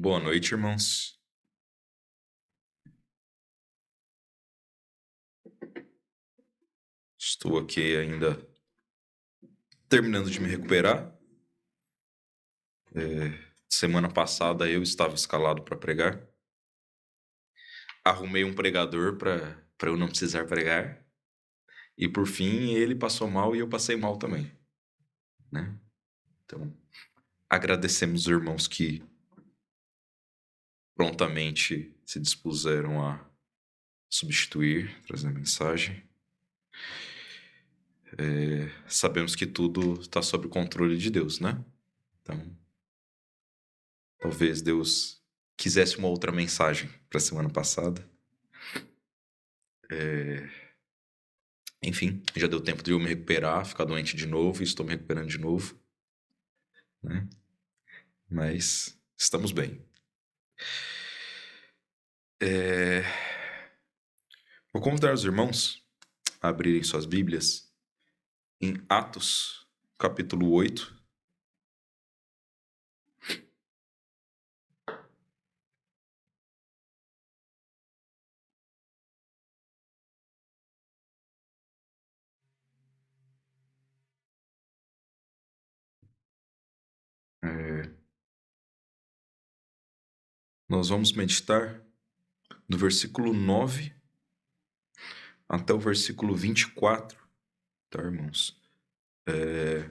Boa noite, irmãos. Estou aqui ainda terminando de me recuperar. Semana passada eu estava escalado para pregar. Arrumei um pregador para eu não precisar pregar. E por fim ele passou mal e eu passei mal também, né? Então, agradecemos os irmãos que prontamente se dispuseram a substituir, trazer a mensagem. Sabemos que tudo está sob o controle de Deus, né? Então, talvez Deus quisesse uma outra mensagem para a semana passada. Enfim, já deu tempo de eu me recuperar, ficar doente de novo e estou me recuperando de novo, né? Mas estamos bem. Vou convidar os irmãos a abrirem suas Bíblias em Atos, capítulo 8. Nós vamos meditar do versículo 9 até o versículo 24, tá, irmãos? É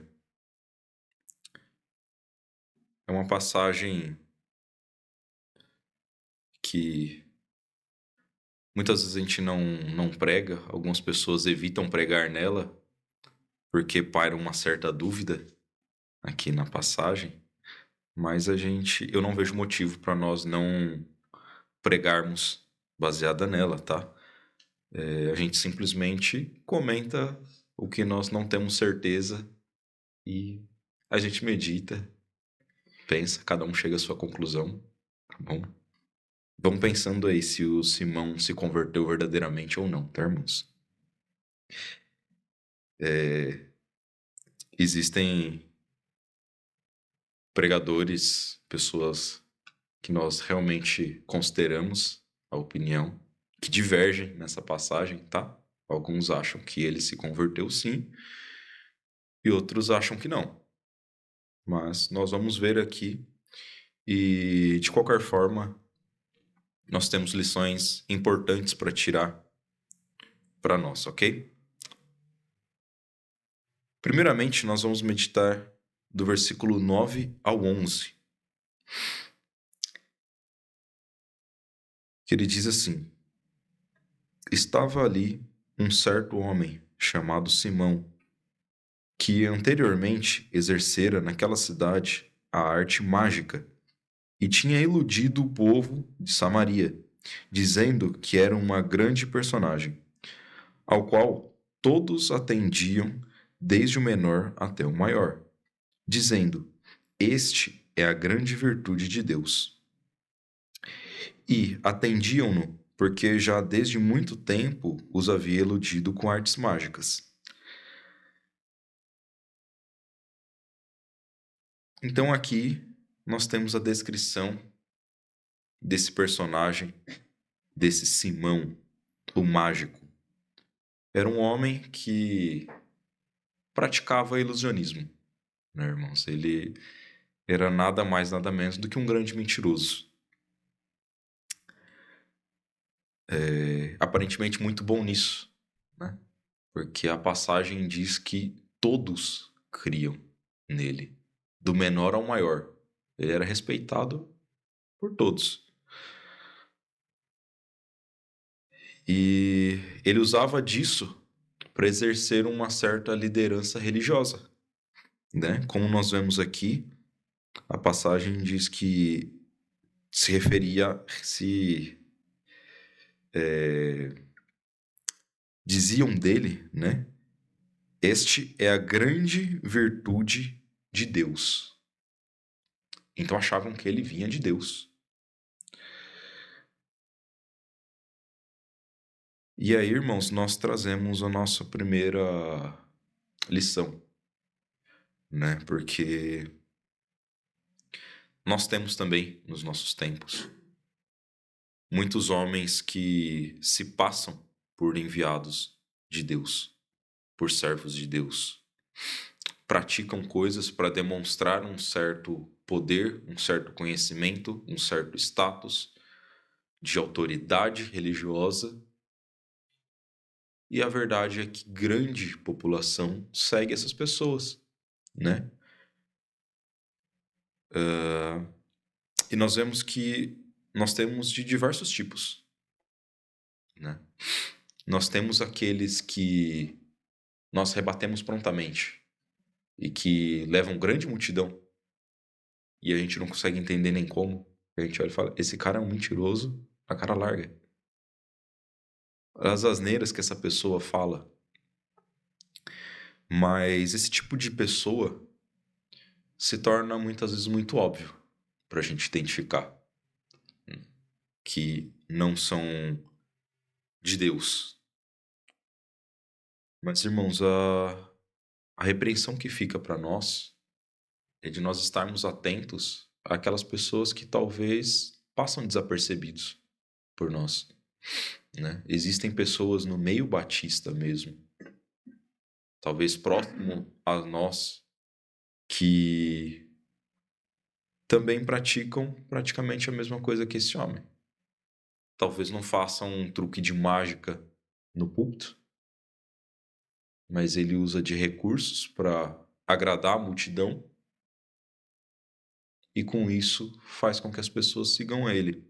uma passagem que muitas vezes a gente não prega, algumas pessoas evitam pregar nela porque paira uma certa dúvida aqui na passagem, mas eu não vejo motivo para nós não pregarmos baseada nela, tá? A gente simplesmente comenta o que nós não temos certeza e a gente medita, pensa, cada um chega à sua conclusão, tá bom? Vamos pensando aí se o Simão se converteu verdadeiramente ou não, tá, irmãos? Existem pregadores, pessoas que nós realmente consideramos a opinião, que divergem nessa passagem, tá? Alguns acham que ele se converteu sim, e outros acham que não. Mas nós vamos ver aqui, e de qualquer forma, nós temos lições importantes para tirar para nós, ok? Primeiramente, nós vamos meditar do versículo 9 ao 11. Que ele diz assim: Estava ali um certo homem chamado Simão, que anteriormente exercera naquela cidade a arte mágica e tinha iludido o povo de Samaria, dizendo que era uma grande personagem, ao qual todos atendiam, desde o menor até o maior, dizendo: Este é a grande virtude de Deus. E atendiam-no, porque já desde muito tempo os havia iludido com artes mágicas. Então aqui nós temos a descrição desse personagem, desse Simão, o mágico. Era um homem que praticava ilusionismo, né, irmãos? Ele era nada mais, nada menos do que um grande mentiroso. Aparentemente muito bom nisso, né? Porque a passagem diz que todos criam nele, do menor ao maior. Ele era respeitado por todos. E ele usava disso para exercer uma certa liderança religiosa, né? Como nós vemos aqui, a passagem diz que se referia, diziam dele, né? Este é a grande virtude de Deus. Então achavam que ele vinha de Deus. E aí, irmãos, nós trazemos a nossa primeira lição, né? Porque nós temos também nos nossos tempos muitos homens que se passam por enviados de Deus, por servos de Deus. Praticam coisas para demonstrar um certo poder, um certo conhecimento, um certo status de autoridade religiosa. E a verdade é que grande população segue essas pessoas, né? E nós vemos que nós temos de diversos tipos, né? Nós temos aqueles que nós rebatemos prontamente e que levam grande multidão e a gente não consegue entender nem como. A gente olha e fala, esse cara é um mentiroso, a cara larga. As asneiras que essa pessoa fala. Mas esse tipo de pessoa se torna muitas vezes muito óbvio para a gente identificar que não são de Deus. Mas, irmãos, a repreensão que fica para nós é de nós estarmos atentos àquelas pessoas que talvez passam desapercebidos por nós, né? Existem pessoas no meio batista mesmo, talvez próximo a nós, que também praticam praticamente a mesma coisa que esse homem. Talvez não façam um truque de mágica no púlpito, mas ele usa de recursos para agradar a multidão e com isso faz com que as pessoas sigam ele.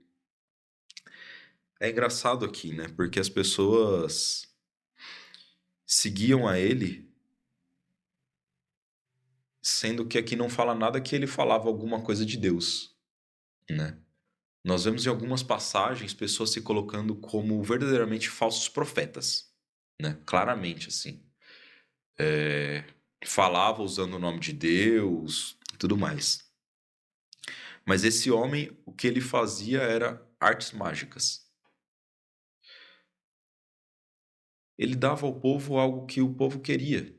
É engraçado aqui, né? Porque as pessoas seguiam a ele, sendo que aqui não fala nada que ele falava alguma coisa de Deus, né? Nós vemos em algumas passagens pessoas se colocando como verdadeiramente falsos profetas, né? Claramente, assim. Falava usando o nome de Deus e tudo mais. Mas esse homem, o que ele fazia era artes mágicas. Ele dava ao povo algo que o povo queria.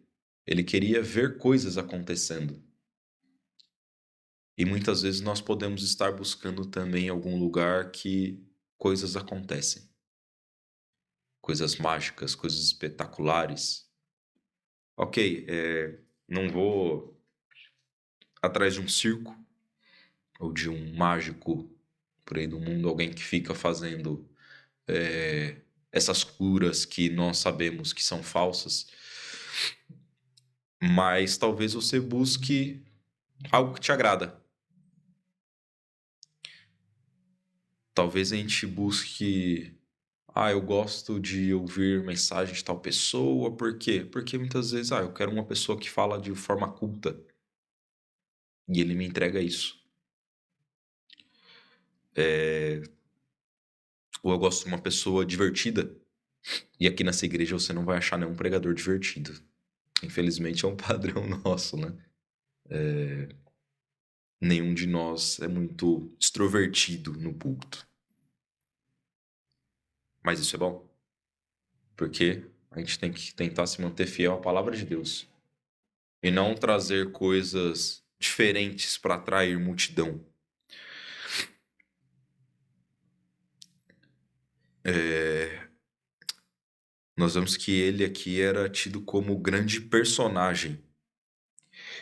Ele queria ver coisas acontecendo. E muitas vezes nós podemos estar buscando também algum lugar que coisas acontecem. Coisas mágicas, coisas espetaculares. Ok, não vou atrás de um circo ou de um mágico por aí do mundo, alguém que fica fazendo essas curas que nós sabemos que são falsas. Mas talvez você busque algo que te agrada. Talvez a gente busque... eu gosto de ouvir mensagem de tal pessoa. Por quê? Porque muitas vezes, eu quero uma pessoa que fala de forma culta. E ele me entrega isso. Ou eu gosto de uma pessoa divertida. E aqui nessa igreja você não vai achar nenhum pregador divertido. Infelizmente é um padrão nosso, né? Nenhum de nós é muito extrovertido no púlpito. Mas isso é bom. Porque a gente tem que tentar se manter fiel à palavra de Deus. E não trazer coisas diferentes para atrair multidão. Nós vemos que ele aqui era tido como grande personagem.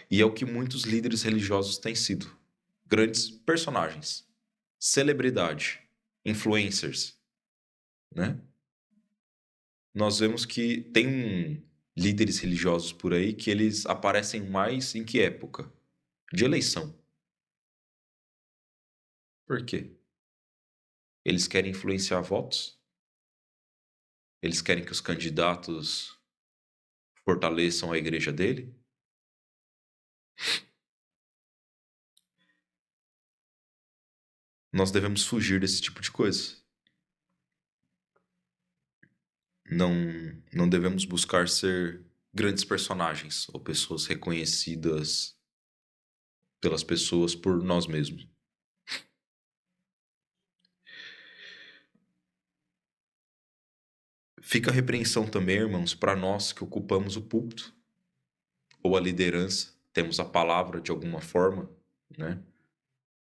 E é o que muitos líderes religiosos têm sido. Grandes personagens. Celebridade. Influencers. Né? Nós vemos que tem líderes religiosos por aí que eles aparecem mais em que época? De eleição. Por quê? Eles querem influenciar votos? Eles querem que os candidatos fortaleçam a igreja dele? Nós devemos fugir desse tipo de coisa. Não devemos buscar ser grandes personagens ou pessoas reconhecidas pelas pessoas por nós mesmos. Fica a repreensão também, irmãos, para nós que ocupamos o púlpito ou a liderança, temos a palavra de alguma forma, né?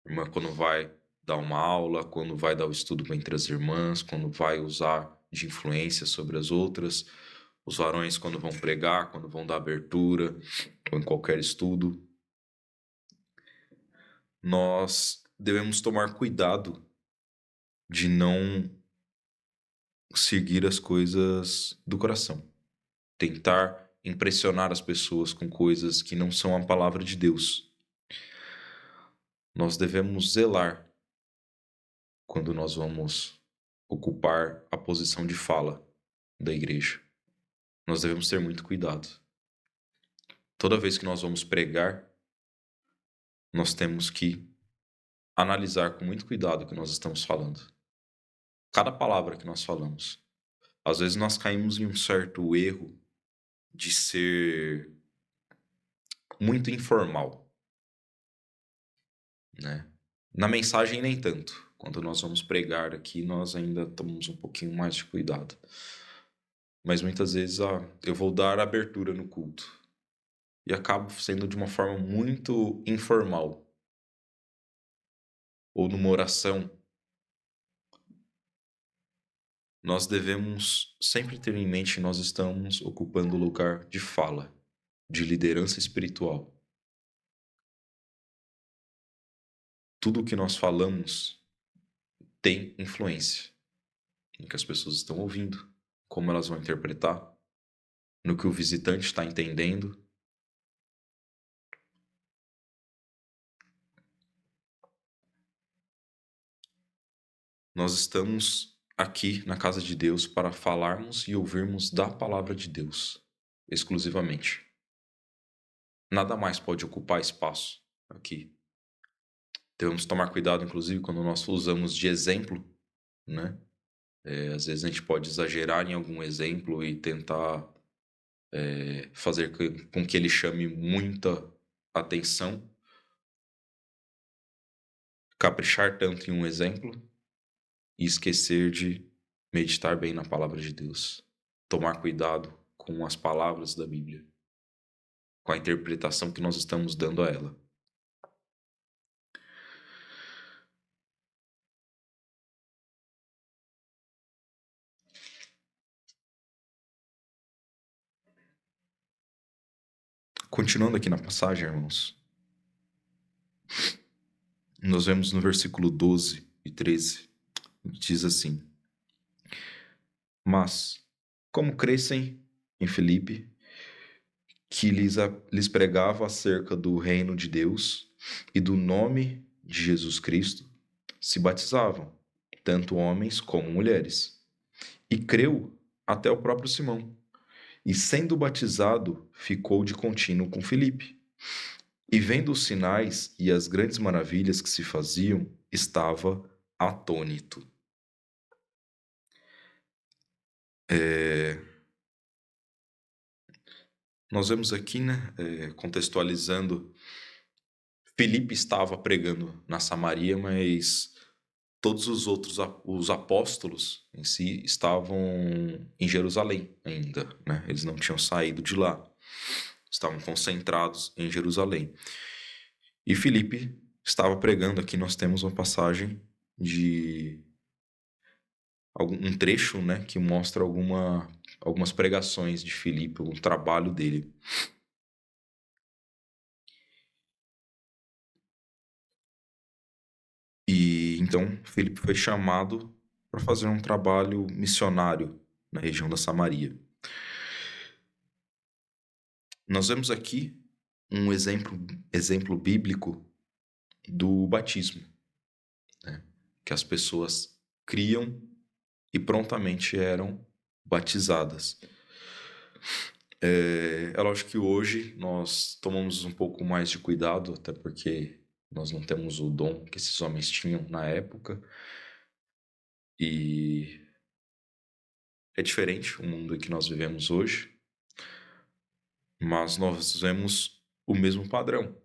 Irmã quando vai dar uma aula, quando vai dar o estudo entre as irmãs, quando vai usar de influência sobre as outras. Os varões quando vão pregar, quando vão dar abertura, ou em qualquer estudo. Nós devemos tomar cuidado de não seguir as coisas do coração. Tentar impressionar as pessoas com coisas que não são a palavra de Deus. Nós devemos zelar quando nós vamos ocupar a posição de fala da igreja. Nós devemos ter muito cuidado. Toda vez que nós vamos pregar, nós temos que analisar com muito cuidado o que nós estamos falando. Cada palavra que nós falamos. Às vezes nós caímos em um certo erro de ser muito informal, né? Na mensagem nem tanto. Quando nós vamos pregar aqui, nós ainda tomamos um pouquinho mais de cuidado. Mas muitas vezes eu vou dar abertura no culto e acabo sendo de uma forma muito informal. Ou numa oração. Nós devemos sempre ter em mente que nós estamos ocupando o lugar de fala, de liderança espiritual. Tudo o que nós falamos tem influência no que as pessoas estão ouvindo, como elas vão interpretar, no que o visitante está entendendo. Nós estamos aqui na casa de Deus para falarmos e ouvirmos da palavra de Deus, exclusivamente. Nada mais pode ocupar espaço aqui. Devemos tomar cuidado, inclusive, quando nós usamos de exemplo, né? Às vezes a gente pode exagerar em algum exemplo e tentar fazer com que ele chame muita atenção, caprichar tanto em um exemplo e esquecer de meditar bem na palavra de Deus. Tomar cuidado com as palavras da Bíblia, com a interpretação que nós estamos dando a ela. Continuando aqui na passagem, irmãos, nós vemos no versículo 12 e 13, diz assim: Mas, como crescem em Filipe, que lhes pregava acerca do reino de Deus e do nome de Jesus Cristo, se batizavam, tanto homens como mulheres. E creu até o próprio Simão. E sendo batizado, ficou de contínuo com Filipe. E vendo os sinais e as grandes maravilhas que se faziam, estava atônito. Nós vemos aqui, né, contextualizando, Filipe estava pregando na Samaria, mas todos os outros os apóstolos em si estavam em Jerusalém ainda, né? Eles não tinham saído de lá. Estavam concentrados em Jerusalém. E Filipe estava pregando. Aqui nós temos uma passagem de um trecho, né, que mostra algumas pregações de Filipe, o trabalho dele. E então Filipe foi chamado para fazer um trabalho missionário na região da Samaria. Nós vemos aqui um exemplo bíblico do batismo, né? Que as pessoas criam e prontamente eram batizadas. É lógico que hoje nós tomamos um pouco mais de cuidado, até porque nós não temos o dom que esses homens tinham na época. E é diferente o mundo em que nós vivemos hoje, mas nós vemos o mesmo padrão.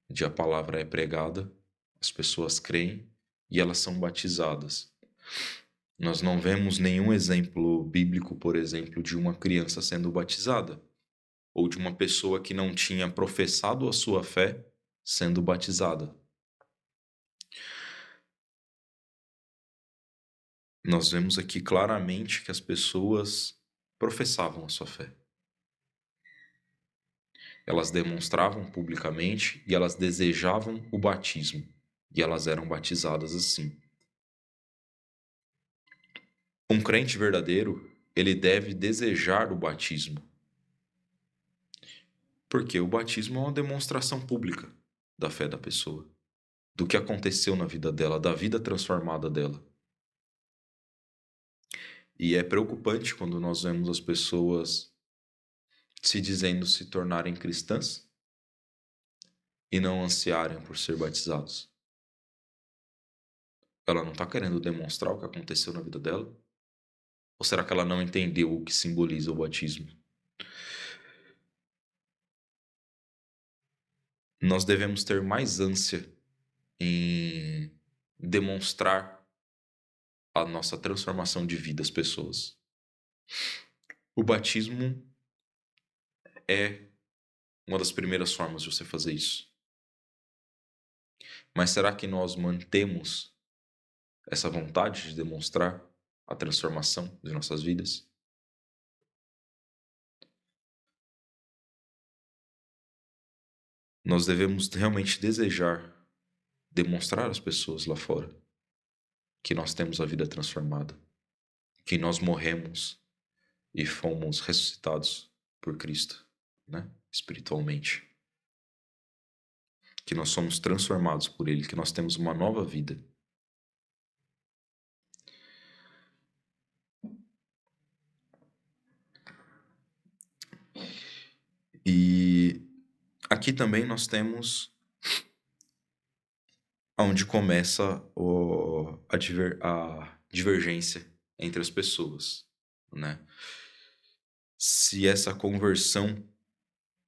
De a palavra é pregada, as pessoas creem e elas são batizadas. Nós não vemos nenhum exemplo bíblico, por exemplo, de uma criança sendo batizada, ou de uma pessoa que não tinha professado a sua fé sendo batizada. nós vemos aqui claramente que as pessoas professavam a sua fé. Elas demonstravam publicamente e elas desejavam o batismo. E elas eram batizadas assim. Um crente verdadeiro, ele deve desejar o batismo. Porque o batismo é uma demonstração pública da fé da pessoa, do que aconteceu na vida dela, da vida transformada dela. E é preocupante quando nós vemos as pessoas se dizendo se tornarem cristãs e não ansiarem por ser batizados. Ela não está querendo demonstrar o que aconteceu na vida dela? Ou será que ela não entendeu o que simboliza o batismo? Nós devemos ter mais ânsia em demonstrar a nossa transformação de vida às pessoas. O batismo é uma das primeiras formas de você fazer isso. Mas será que nós mantemos essa vontade de demonstrar a transformação de nossas vidas? Nós devemos realmente desejar demonstrar às pessoas lá fora que nós temos a vida transformada, que nós morremos e fomos ressuscitados por Cristo, né? Espiritualmente. Que nós somos transformados por Ele, que nós temos uma nova vida. E aqui também nós temos onde começa a divergência entre as pessoas, né? Se essa conversão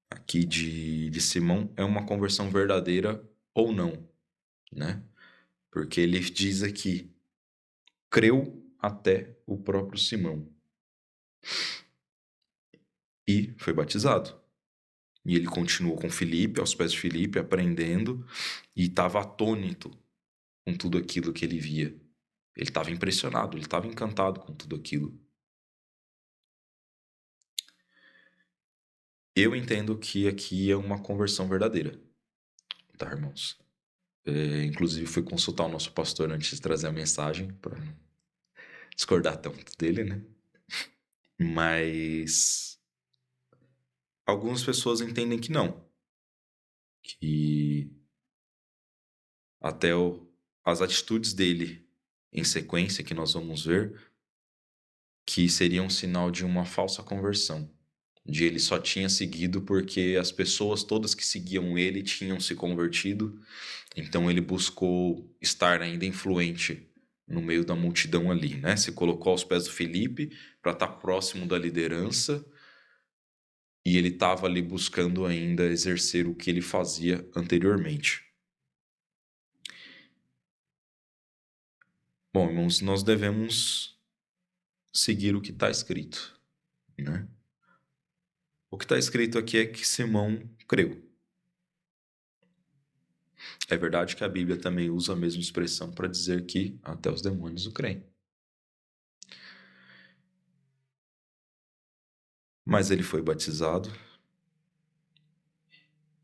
aqui de Simão é uma conversão verdadeira ou não, né? Porque ele diz aqui, creu até o próprio Simão e foi batizado. E ele continuou com Filipe, aos pés de Filipe, aprendendo, e estava atônito com tudo aquilo que ele via. Ele estava impressionado, ele estava encantado com tudo aquilo. Eu entendo que aqui é uma conversão verdadeira, tá, irmãos? Inclusive, fui consultar o nosso pastor antes de trazer a mensagem, para não discordar tanto dele, né? Mas algumas pessoas entendem que não. Que até as atitudes dele em sequência, que nós vamos ver, que seria um sinal de uma falsa conversão. De ele só tinha seguido porque as pessoas todas que seguiam ele tinham se convertido, então ele buscou estar ainda influente no meio da multidão ali, né? Se colocou aos pés do Filipe para estar próximo da liderança e ele estava ali buscando ainda exercer o que ele fazia anteriormente. Bom, irmãos, nós devemos seguir o que está escrito, né? O que está escrito aqui é que Simão creu. É verdade que a Bíblia também usa a mesma expressão para dizer que até os demônios o creem. Mas ele foi batizado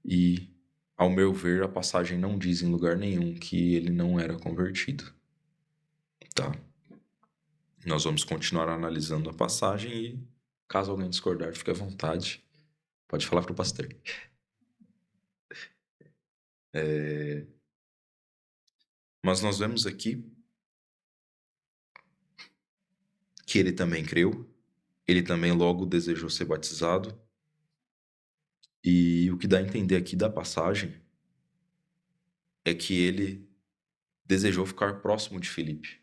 e, ao meu ver, a passagem não diz em lugar nenhum que ele não era convertido. Tá? Nós vamos continuar analisando a passagem e, caso alguém discordar, fique à vontade. Pode falar para o pastor. Mas nós vemos aqui que ele também creu, ele também logo desejou ser batizado. E o que dá a entender aqui da passagem é que ele desejou ficar próximo de Filipe,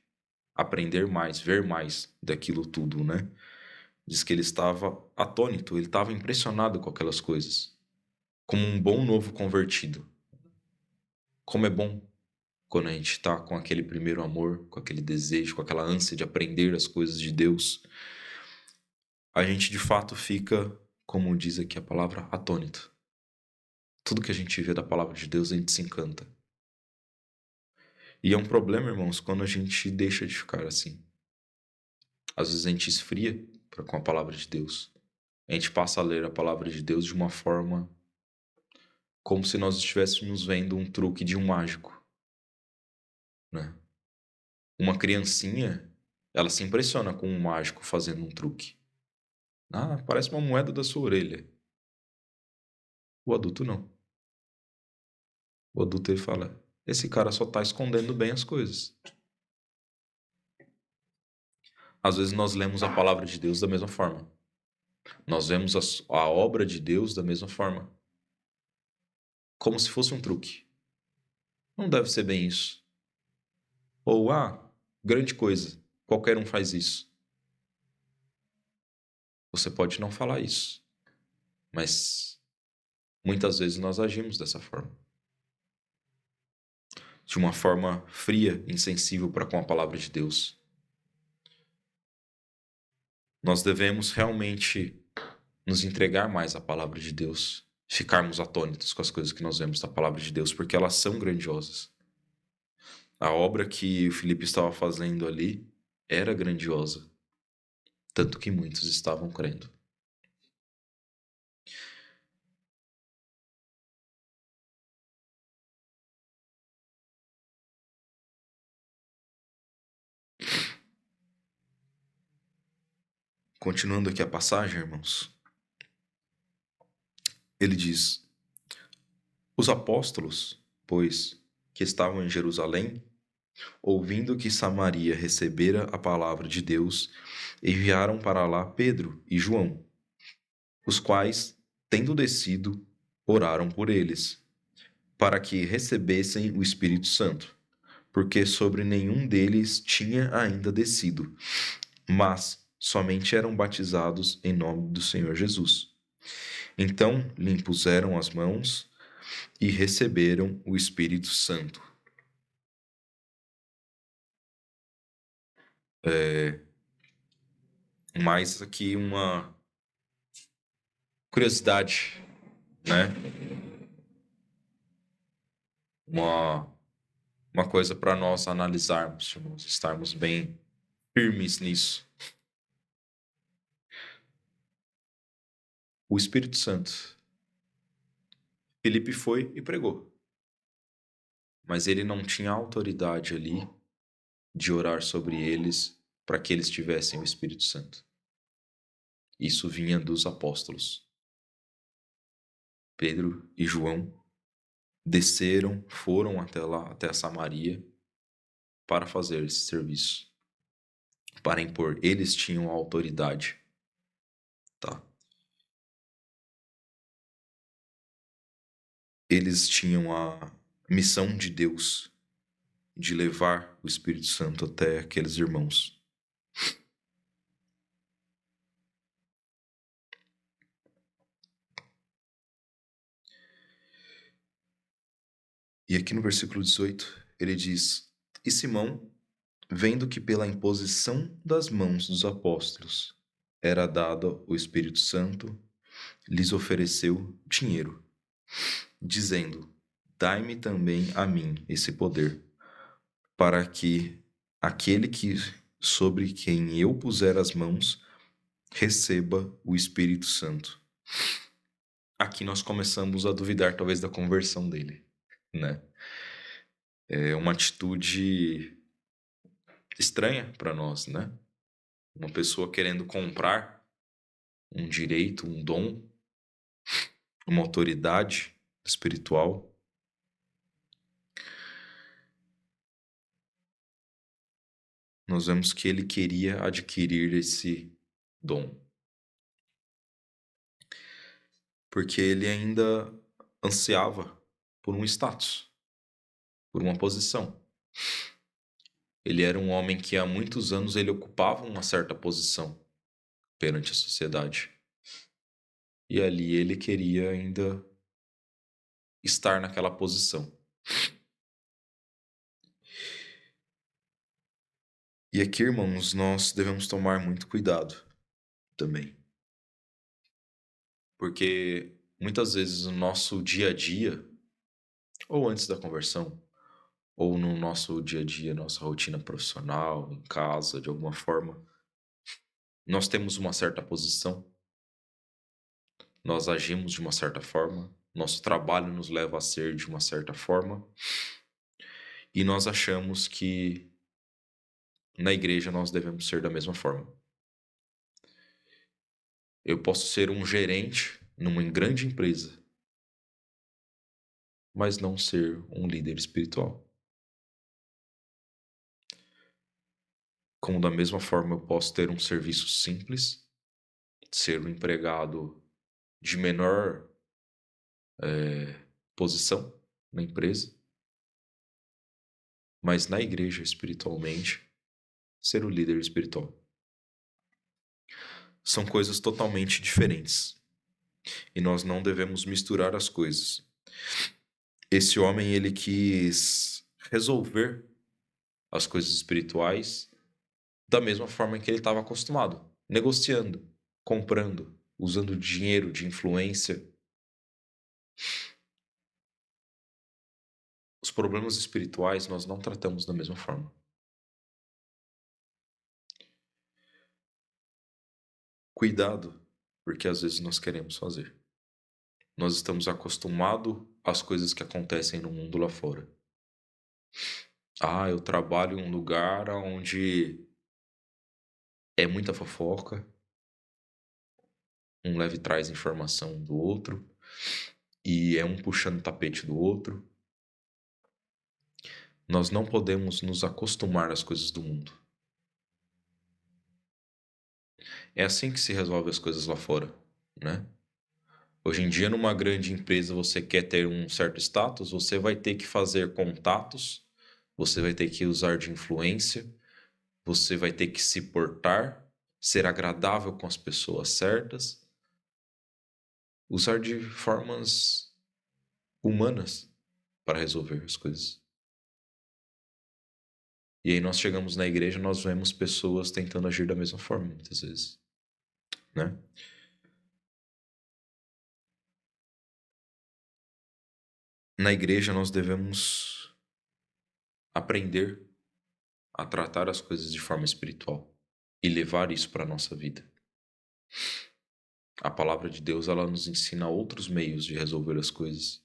aprender mais, ver mais daquilo tudo, né? Diz que ele estava atônito, ele estava impressionado com aquelas coisas, como um bom novo convertido. Como é bom quando a gente está com aquele primeiro amor, com aquele desejo, com aquela ânsia de aprender as coisas de Deus. A gente de fato fica, como diz aqui a palavra, atônito. Tudo que a gente vê da palavra de Deus, a gente se encanta. E é um problema, irmãos, quando a gente deixa de ficar assim. Às vezes a gente esfria com a palavra de Deus. A gente passa a ler a palavra de Deus de uma forma como se nós estivéssemos vendo um truque de um mágico, né? Uma criancinha, ela se impressiona com um mágico fazendo um truque. Ah, parece uma moeda da sua orelha. O adulto não. O adulto ele fala, esse cara só está escondendo bem as coisas. Às vezes nós lemos a palavra de Deus da mesma forma. Nós vemos a obra de Deus da mesma forma. Como se fosse um truque. Não deve ser bem isso. Ou, grande coisa. Qualquer um faz isso. Você pode não falar isso. Mas muitas vezes nós agimos dessa forma. De uma forma fria, insensível para com a palavra de Deus. Nós devemos realmente nos entregar mais à palavra de Deus. Ficarmos atônitos com as coisas que nós vemos da palavra de Deus, porque elas são grandiosas. A obra que o Filipe estava fazendo ali era grandiosa, tanto que muitos estavam crendo. Continuando aqui a passagem, irmãos, ele diz: os apóstolos, pois, que estavam em Jerusalém, ouvindo que Samaria recebera a palavra de Deus, enviaram para lá Pedro e João, os quais, tendo descido, oraram por eles, para que recebessem o Espírito Santo, porque sobre nenhum deles tinha ainda descido, mas somente eram batizados em nome do Senhor Jesus. Então lhe impuseram as mãos e receberam o Espírito Santo. Mais aqui uma curiosidade, né? Uma coisa para nós analisarmos, irmãos, estarmos bem firmes nisso. O Espírito Santo. Filipe foi e pregou. Mas ele não tinha autoridade ali de orar sobre eles para que eles tivessem o Espírito Santo. Isso vinha dos apóstolos. Pedro e João desceram, foram até lá, até Samaria, para fazer esse serviço, para impor. Eles tinham a autoridade, tá? Eles tinham a missão de Deus de levar o Espírito Santo até aqueles irmãos. E aqui no versículo 18, ele diz: e Simão, vendo que pela imposição das mãos dos apóstolos era dado o Espírito Santo, lhes ofereceu dinheiro, dizendo: dai-me também a mim esse poder, para que aquele que sobre quem eu puser as mãos receba o Espírito Santo. Aqui nós começamos a duvidar talvez da conversão dele, né? É uma atitude estranha para nós, né? Uma pessoa querendo comprar um direito, um dom, uma autoridade espiritual. Nós vemos que ele queria adquirir esse dom, porque ele ainda ansiava por um status, por uma posição. Ele era um homem que há muitos anos ele ocupava uma certa posição perante a sociedade. E ali ele queria ainda estar naquela posição. E aqui, irmãos, nós devemos tomar muito cuidado também. Porque muitas vezes no nosso dia a dia, ou antes da conversão, ou no nosso dia a dia, nossa rotina profissional, em casa, de alguma forma, Nós temos uma certa posição, nós agimos de uma certa forma, nosso trabalho nos leva a ser de uma certa forma, e nós achamos que na igreja nós devemos ser da mesma forma. Eu posso ser um gerente numa grande empresa, mas não ser um líder espiritual. Como da mesma forma eu posso ter um serviço simples, ser um empregado de menor posição na empresa, mas na igreja espiritualmente ser o líder espiritual. São coisas totalmente diferentes e nós não devemos misturar as coisas. Esse homem, ele quis resolver as coisas espirituais da mesma forma que ele estava acostumado, negociando, comprando, usando dinheiro de influência. Os problemas espirituais nós não tratamos da mesma forma. Cuidado, porque às vezes nós queremos fazer. Nós estamos acostumados às coisas que acontecem no mundo lá fora. Eu trabalho em um lugar onde é muita fofoca, um leve traz informação do outro, e é um puxando o tapete do outro. Nós não podemos nos acostumar às coisas do mundo. É assim que se resolve as coisas lá fora, né? Hoje em dia, numa grande empresa, você quer ter um certo status, você vai ter que fazer contatos, você vai ter que usar de influência, você vai ter que se portar, ser agradável com as pessoas certas, usar de formas humanas para resolver as coisas. E aí nós chegamos na igreja, nós vemos pessoas tentando agir da mesma forma, muitas vezes, né? Na igreja nós devemos aprender a tratar as coisas de forma espiritual e levar isso para a nossa vida. A palavra de Deus, ela nos ensina outros meios de resolver as coisas.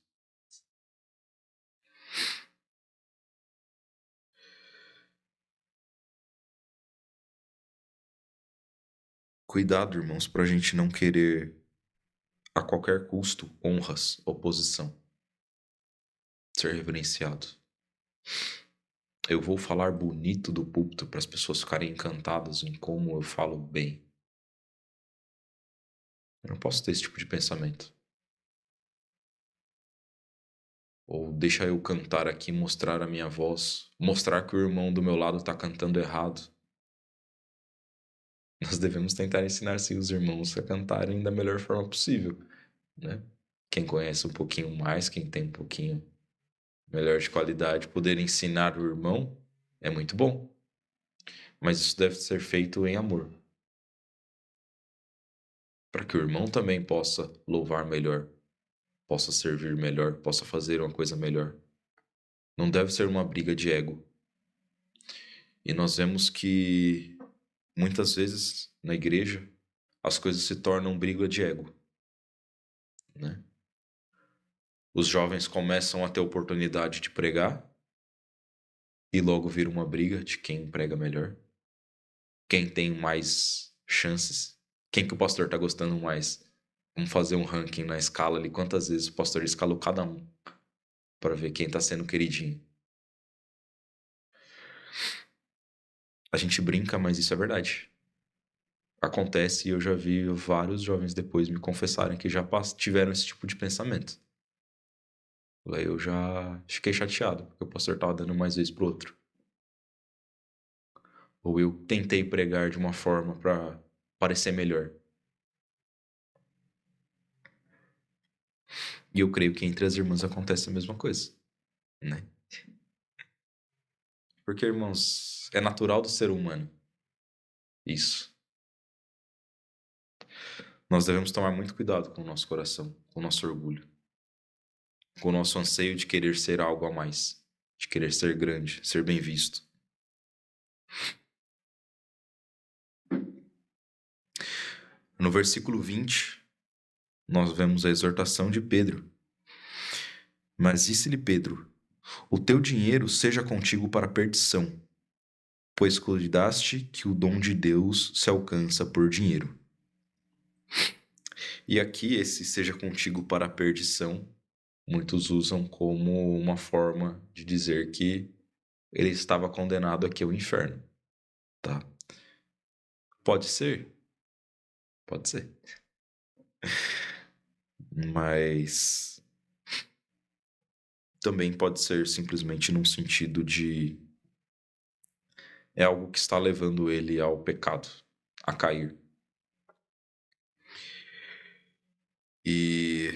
Cuidado, irmãos, para a gente não querer a qualquer custo honras, oposição, ser reverenciado. Eu vou falar bonito do púlpito para as pessoas ficarem encantadas em como eu falo bem. Eu não posso ter esse tipo de pensamento. Ou deixa eu cantar aqui, mostrar a minha voz, mostrar que o irmão do meu lado está cantando errado. Nós devemos tentar ensinar sim os irmãos a cantarem da melhor forma possível, né? Quem conhece um pouquinho mais, quem tem um pouquinho melhor de qualidade, poder ensinar o irmão é muito bom. Mas isso deve ser feito em amor, para que o irmão também possa louvar melhor, possa servir melhor, possa fazer uma coisa melhor. Não deve ser uma briga de ego. E nós vemos que muitas vezes na igreja as coisas se tornam briga de ego, né? Os jovens começam a ter oportunidade de pregar e logo vira uma briga de quem prega melhor, quem tem mais chances, quem que o pastor tá gostando mais. Vamos fazer um ranking na escala ali, quantas vezes o pastor escalou cada um para ver quem tá sendo queridinho. A gente brinca, mas isso é verdade. Acontece e eu já vi vários jovens depois me confessarem que já tiveram esse tipo de pensamento. Aí eu já fiquei chateado, porque o pastor tava dando mais vezes pro outro. Ou eu tentei pregar de uma forma para parecer melhor. E eu creio que entre as irmãs acontece a mesma coisa, né? Porque, irmãos, é natural do ser humano isso. Nós devemos tomar muito cuidado com o nosso coração, com o nosso orgulho, com o nosso anseio de querer ser algo a mais, de querer ser grande, ser bem visto. No versículo 20, nós vemos a exortação de Pedro. Mas disse-lhe Pedro: o teu dinheiro seja contigo para a perdição, pois cuidaste que o dom de Deus se alcança por dinheiro. E aqui esse seja contigo para a perdição, muitos usam como uma forma de dizer que ele estava condenado aqui ao inferno, tá? Pode ser, pode ser. Mas também pode ser simplesmente num sentido de é algo que está levando ele ao pecado, a cair. E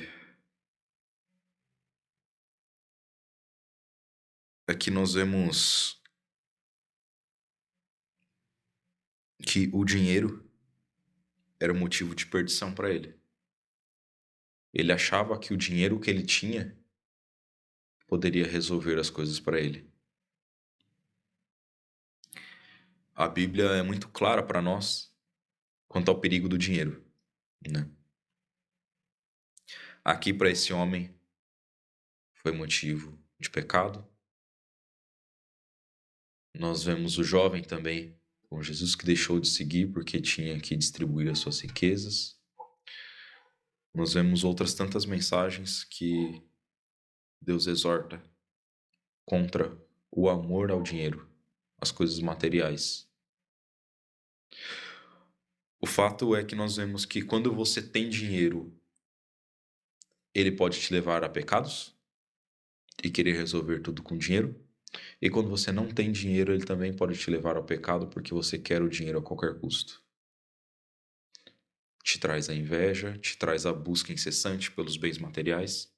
aqui nós vemos que o dinheiro era um motivo de perdição para ele. Ele achava que o dinheiro que ele tinha poderia resolver as coisas para ele. A Bíblia é muito clara para nós quanto ao perigo do dinheiro, né? Aqui para esse homem foi motivo de pecado. Nós vemos o jovem também, com Jesus que deixou de seguir porque tinha que distribuir as suas riquezas. Nós vemos outras tantas mensagens que Deus exorta contra o amor ao dinheiro, às coisas materiais. O fato é que nós vemos que quando você tem dinheiro, ele pode te levar a pecados e querer resolver tudo com dinheiro. E quando você não tem dinheiro, ele também pode te levar ao pecado porque você quer o dinheiro a qualquer custo. Te traz a inveja, te traz a busca incessante pelos bens materiais.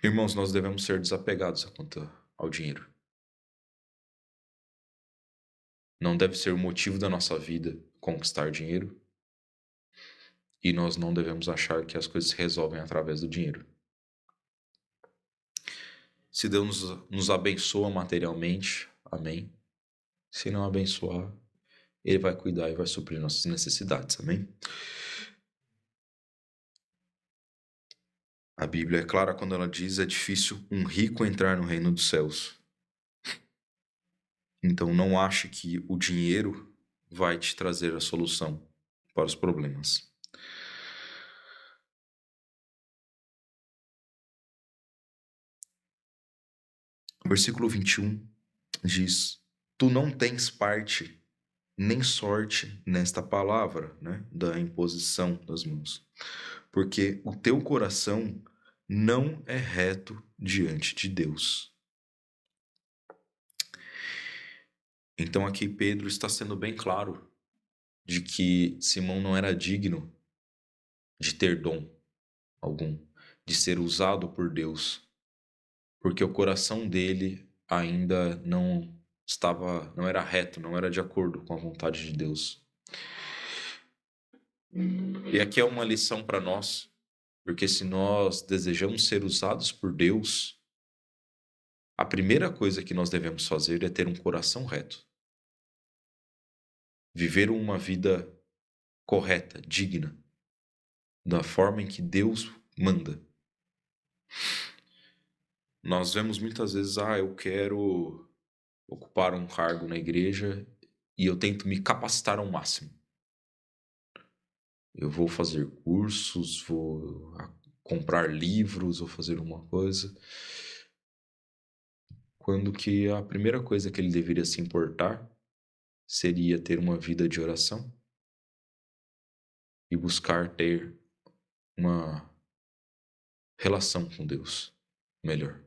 Irmãos, nós devemos ser desapegados quanto ao dinheiro. Não deve ser o motivo da nossa vida conquistar dinheiro. E nós não devemos achar que as coisas se resolvem através do dinheiro. Se Deus nos abençoa materialmente, amém. Se não abençoar, Ele vai cuidar e vai suprir nossas necessidades, amém? A Bíblia é clara quando ela diz: é difícil um rico entrar no reino dos céus. Então não ache que o dinheiro vai te trazer a solução para os problemas. O versículo 21 diz: tu não tens parte nem sorte nesta palavra, né, da imposição das mãos, porque o teu coração não é reto diante de Deus. Então aqui Pedro está sendo bem claro de que Simão não era digno de ter dom algum, de ser usado por Deus, porque o coração dele ainda não era reto, não era de acordo com a vontade de Deus. E aqui é uma lição para nós, porque se nós desejamos ser usados por Deus, a primeira coisa que nós devemos fazer é ter um coração reto. Viver uma vida correta, digna, da forma em que Deus manda. Nós vemos muitas vezes, eu quero ocupar um cargo na igreja e eu tento me capacitar ao máximo. Eu vou fazer cursos, vou comprar livros, vou fazer uma coisa. Quando que a primeira coisa que ele deveria se importar seria ter uma vida de oração e buscar ter uma relação com Deus melhor.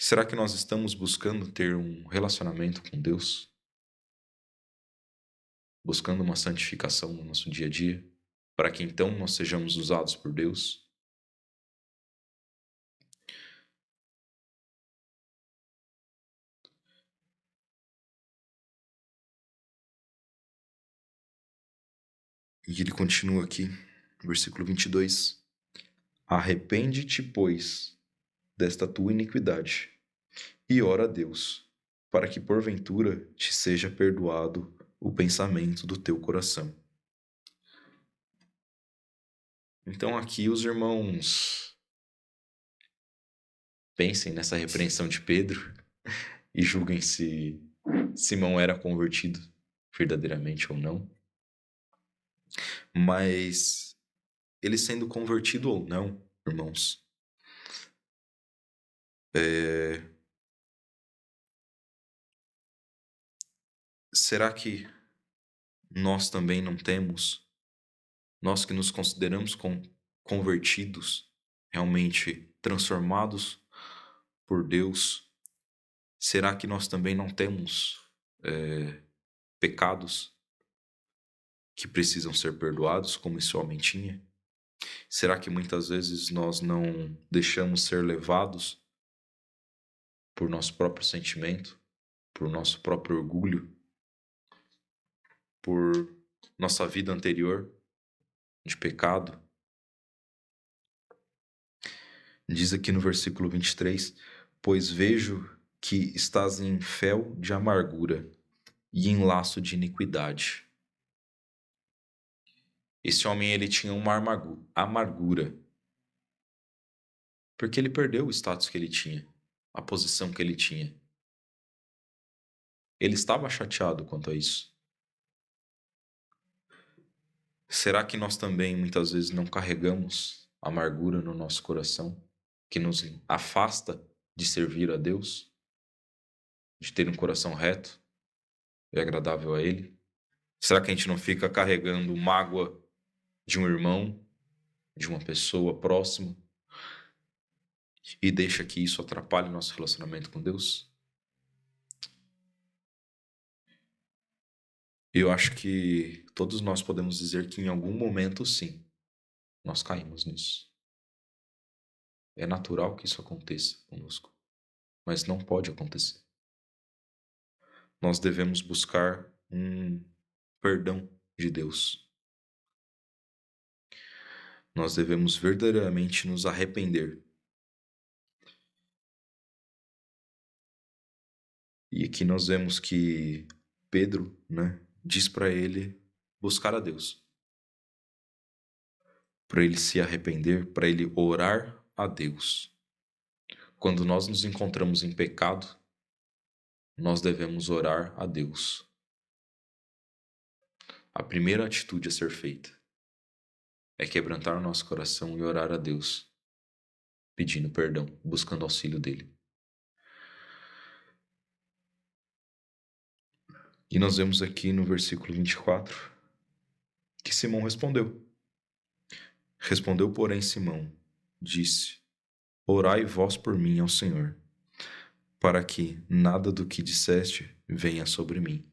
Será que nós estamos buscando ter um relacionamento com Deus? Buscando uma santificação no nosso dia a dia, para que então nós sejamos usados por Deus? E ele continua aqui, versículo 22. Arrepende-te, pois, desta tua iniquidade, e ora a Deus, para que porventura te seja perdoado o pensamento do teu coração. Então aqui os irmãos pensem nessa repreensão de Pedro e julguem se Simão era convertido verdadeiramente ou não. Mas ele sendo convertido ou não, irmãos, será que nós também não temos, nós que nos consideramos convertidos, realmente transformados por Deus, será que nós também não temos pecados que precisam ser perdoados, como esse homem tinha? Será que muitas vezes nós não deixamos ser levados por nosso próprio sentimento, por nosso próprio orgulho, por nossa vida anterior de pecado? Diz aqui no versículo 23, pois vejo que estás em fel de amargura e em laço de iniquidade. Esse homem, ele tinha uma amargura, porque ele perdeu o status que ele tinha, a posição que ele tinha. Ele estava chateado quanto a isso. Será que nós também, muitas vezes, não carregamos amargura no nosso coração, que nos afasta de servir a Deus, de ter um coração reto e agradável a Ele? Será que a gente não fica carregando mágoa de um irmão, de uma pessoa próxima, e deixa que isso atrapalhe nosso relacionamento com Deus? Eu acho que todos nós podemos dizer que em algum momento, sim, nós caímos nisso. É natural que isso aconteça conosco, mas não pode acontecer. Nós devemos buscar um perdão de Deus. Nós devemos verdadeiramente nos arrepender. E aqui nós vemos que Pedro, diz para ele buscar a Deus, para ele se arrepender, para ele orar a Deus. Quando nós nos encontramos em pecado, nós devemos orar a Deus. A primeira atitude a ser feita é quebrantar o nosso coração e orar a Deus, pedindo perdão, buscando auxílio dele. E nós vemos aqui no versículo 24 que Simão respondeu. Respondeu, porém, Simão, disse: orai vós por mim ao Senhor, para que nada do que disseste venha sobre mim.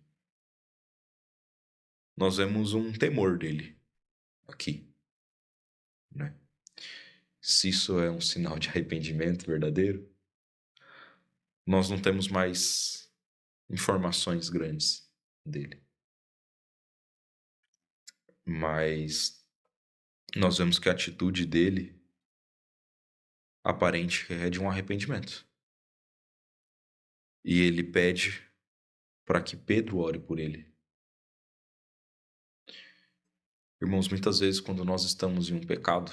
Nós vemos um temor dele aqui, né? Se isso é um sinal de arrependimento verdadeiro, nós não temos mais informações grandes dele. Mas nós vemos que a atitude dele aparente é de um arrependimento. E ele pede para que Pedro ore por ele. Irmãos, muitas vezes quando nós estamos em um pecado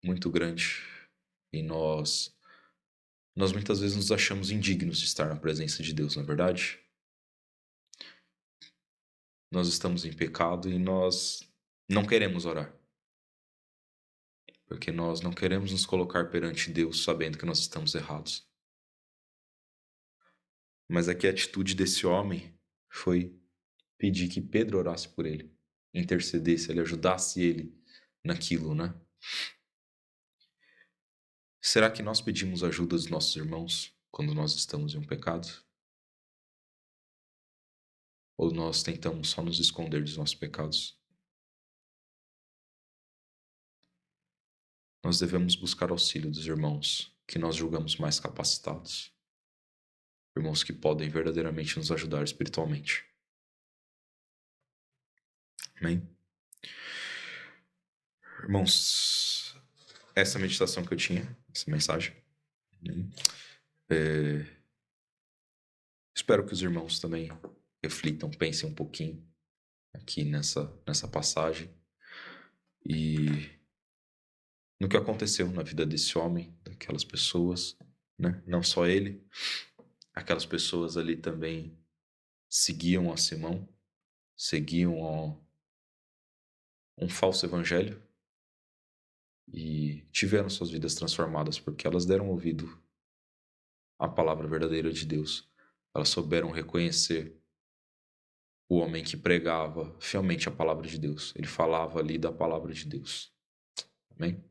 muito grande e nós muitas vezes nos achamos indignos de estar na presença de Deus, não é verdade? Nós estamos em pecado e nós não queremos orar. Porque nós não queremos nos colocar perante Deus sabendo que nós estamos errados. Mas aqui a atitude desse homem foi pedir que Pedro orasse por ele, intercedesse, ele ajudasse ele naquilo, né? Será que nós pedimos ajuda dos nossos irmãos quando nós estamos em um pecado? Ou nós tentamos só nos esconder dos nossos pecados? Nós devemos buscar auxílio dos irmãos que nós julgamos mais capacitados. Irmãos que podem verdadeiramente nos ajudar espiritualmente. Amém? Irmãos, essa é a meditação que eu tinha, essa mensagem. Espero que os irmãos também reflitam, pensem um pouquinho aqui nessa passagem e no que aconteceu na vida desse homem, daquelas pessoas, né? Não só ele, aquelas pessoas ali também seguiam a Simão, seguiam um falso evangelho e tiveram suas vidas transformadas porque elas deram ouvido à palavra verdadeira de Deus. Elas souberam reconhecer o homem que pregava fielmente a palavra de Deus. Ele falava ali da palavra de Deus. Amém?